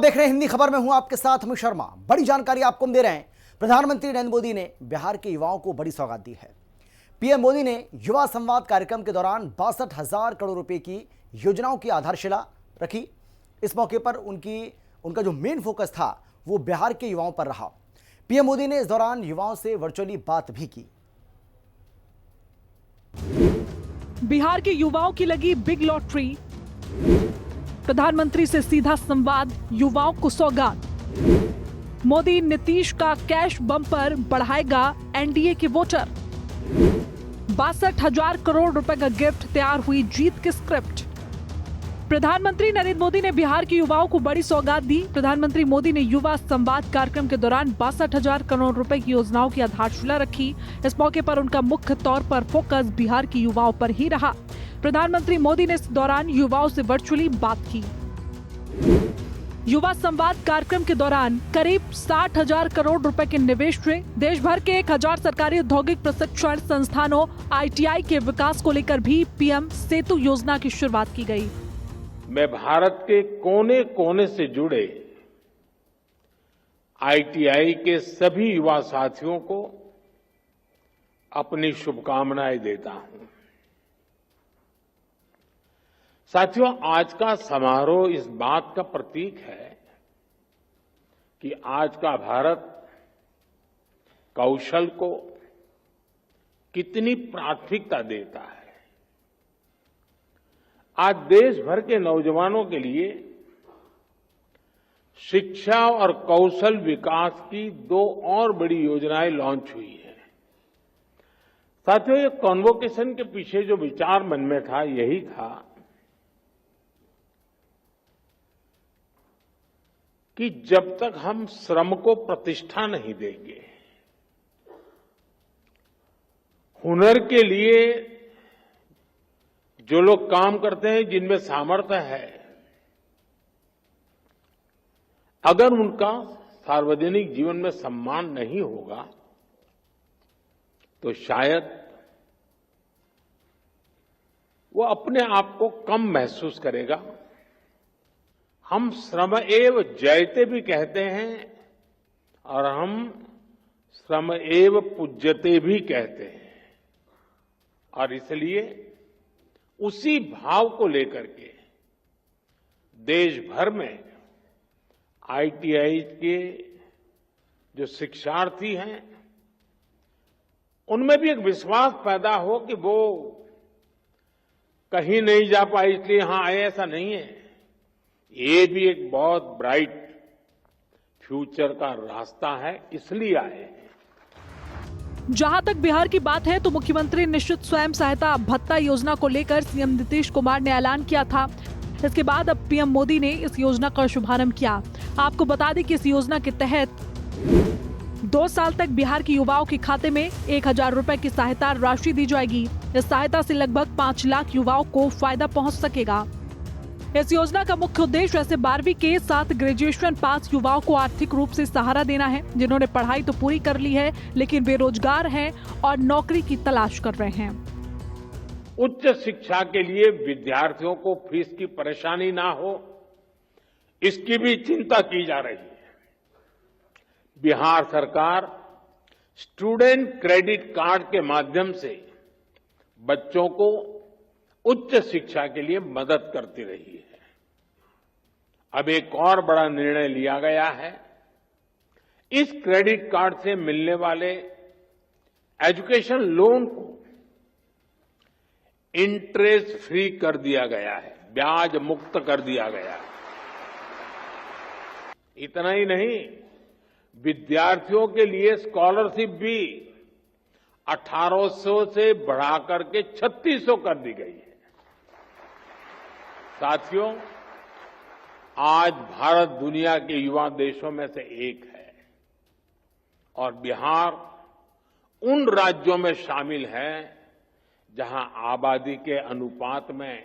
देख रहे हैं हिंदी खबर में, हूं आपके साथ अमित शर्मा। बड़ी जानकारी आपको हम दे रहे हैं। प्रधानमंत्री नरेंद्र मोदी ने बिहार के युवाओं को बड़ी सौगात दी है। पीएम मोदी ने युवा संवाद कार्यक्रम के दौरान 62,000 करोड़ रुपए की योजनाओं की आधारशिला रखी। इस मौके पर उनका जो मेन फोकस था वो बिहार के युवाओं पर रहा। पीएम मोदी ने इस दौरान युवाओं से वर्चुअली बात भी की। बिहार के युवाओं की लगी बिग लॉटरी। प्रधानमंत्री से सीधा संवाद, युवाओं को सौगात। मोदी नीतीश का कैश बम्पर बढ़ाएगा एनडीए के वोटर। 62,000 करोड़ रुपए का गिफ्ट, तैयार हुई जीत की स्क्रिप्ट। प्रधानमंत्री नरेंद्र मोदी ने बिहार के युवाओं को बड़ी सौगात दी। प्रधानमंत्री मोदी ने युवा संवाद कार्यक्रम के दौरान 62,000 करोड़ रुपए की योजनाओं की आधारशिला रखी। इस मौके पर उनका मुख्य तौर पर फोकस बिहार के युवाओं पर ही रहा। प्रधानमंत्री मोदी ने इस दौरान युवाओं से वर्चुअली बात की। युवा संवाद कार्यक्रम के दौरान करीब 60,000 करोड़ रुपए के निवेश हुए। देश भर के 1,000 सरकारी औद्योगिक प्रशिक्षण संस्थानों ITI के विकास को लेकर भी पीएम सेतु योजना की शुरुआत की गई। मैं भारत के कोने कोने से जुड़े ITI के सभी युवा साथियों को अपनी शुभकामनाएं देता हूं। साथियों, आज का समारोह इस बात का प्रतीक है कि आज का भारत कौशल को कितनी प्राथमिकता देता है। आज देश भर के नौजवानों के लिए शिक्षा और कौशल विकास की 2 और बड़ी योजनाएं लॉन्च हुई है। साथियों, ये कॉन्वोकेशन के पीछे जो विचार मन में था यही था कि जब तक हम श्रम को प्रतिष्ठा नहीं देंगे, हुनर के लिए जो लोग काम करते हैं, जिनमें सामर्थ्य है, अगर उनका सार्वजनिक जीवन में सम्मान नहीं होगा तो शायद वो अपने आप को कम महसूस करेगा। हम श्रम एव जयते भी कहते हैं और हम श्रम एव पूज्यते भी कहते हैं, और इसलिए उसी भाव को लेकर के देश भर में ITI के जो शिक्षार्थी हैं उनमें भी एक विश्वास पैदा हो कि वो कहीं नहीं जा पाए इसलिए यहां आए, ऐसा नहीं है। ये भी एक बहुत ब्राइट फ्यूचर का रास्ता है, इसलिए आए हैं। जहां तक बिहार की बात है तो मुख्यमंत्री निश्चित स्वयं सहायता भत्ता योजना को लेकर सीएम नीतीश कुमार ने ऐलान किया था। इसके बाद अब पीएम मोदी ने इस योजना का शुभारंभ किया। आपको बता दें कि इस योजना के तहत 2 साल तक बिहार के युवाओं के खाते में 1,000 रुपए की सहायता राशि दी जाएगी। इस सहायता से लगभग 5 लाख युवाओं को फायदा पहुंच सकेगा। इस योजना का मुख्य उद्देश्य ऐसे 12वीं के साथ ग्रेजुएशन पास युवाओं को आर्थिक रूप से सहारा देना है, जिन्होंने पढ़ाई तो पूरी कर ली है लेकिन बेरोजगार हैं और नौकरी की तलाश कर रहे हैं। उच्च शिक्षा के लिए विद्यार्थियों को फीस की परेशानी ना हो, इसकी भी चिंता की जा रही है। बिहार सरकार स्टूडेंट क्रेडिट कार्ड के माध्यम से बच्चों को उच्च शिक्षा के लिए मदद करती रही है। अब एक और बड़ा निर्णय लिया गया है। इस क्रेडिट कार्ड से मिलने वाले एजुकेशन लोन को इंटरेस्ट फ्री कर दिया गया है, ब्याज मुक्त कर दिया गया है। इतना ही नहीं, विद्यार्थियों के लिए स्कॉलरशिप भी 1,800 से बढ़ाकर के 3,600 कर दी गई है। साथियों, आज भारत दुनिया के युवा देशों में से एक है और बिहार उन राज्यों में शामिल है जहां आबादी के अनुपात में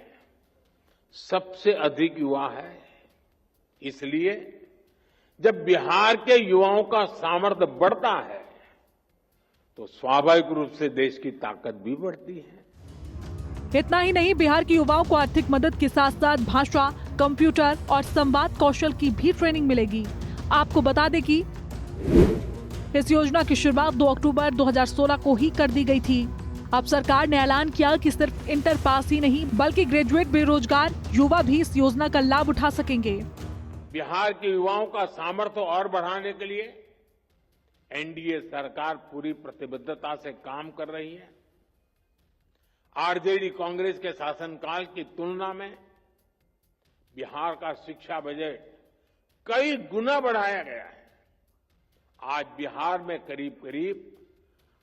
सबसे अधिक युवा है। इसलिए जब बिहार के युवाओं का सामर्थ्य बढ़ता है तो स्वाभाविक रूप से देश की ताकत भी बढ़ती है। इतना ही नहीं, बिहार के युवाओं को आर्थिक मदद के साथ साथ भाषा, कंप्यूटर और संवाद कौशल की भी ट्रेनिंग मिलेगी। आपको बता दें कि इस योजना की शुरुआत 2 अक्टूबर 2016 को ही कर दी गई थी। अब सरकार ने ऐलान किया कि सिर्फ इंटर पास ही नहीं बल्कि ग्रेजुएट बेरोजगार युवा भी इस योजना का लाभ उठा सकेंगे। बिहार के युवाओं का सामर्थ्य और बढ़ाने के लिए एनडीए सरकार पूरी प्रतिबद्धता से काम कर रही है। आरजेडी कांग्रेस के शासनकाल की तुलना में बिहार का शिक्षा बजट कई गुना बढ़ाया गया है। आज बिहार में करीब करीब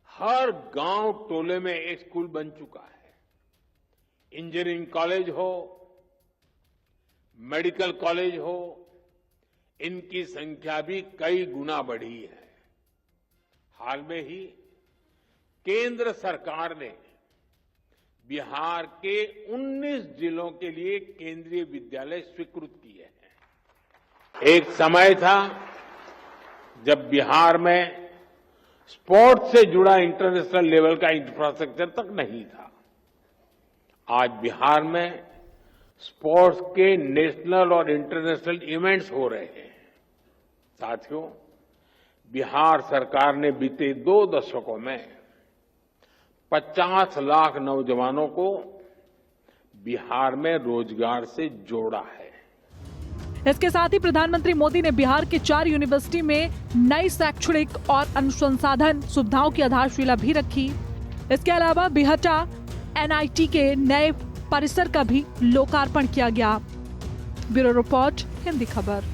हर गांव टोले में एक स्कूल बन चुका है। इंजीनियरिंग कॉलेज हो, मेडिकल कॉलेज हो, इनकी संख्या भी कई गुना बढ़ी है। हाल में ही केंद्र सरकार ने बिहार के 19 जिलों के लिए केंद्रीय विद्यालय स्वीकृत किए हैं। एक समय था जब बिहार में स्पोर्ट्स से जुड़ा इंटरनेशनल लेवल का इंफ्रास्ट्रक्चर तक नहीं था। आज बिहार में स्पोर्ट्स के नेशनल और इंटरनेशनल इवेंट्स हो रहे हैं। साथियों, बिहार सरकार ने बीते 2 दशकों में 50 लाख नौजवानों को बिहार में रोजगार से जोड़ा है। इसके साथ ही प्रधानमंत्री मोदी ने बिहार के 4 यूनिवर्सिटी में नई शैक्षणिक और अनुसंधान सुविधाओं की आधारशिला भी रखी। इसके अलावा बिहटा एनआईटी के नए परिसर का भी लोकार्पण किया गया। ब्यूरो रिपोर्ट, हिंदी खबर।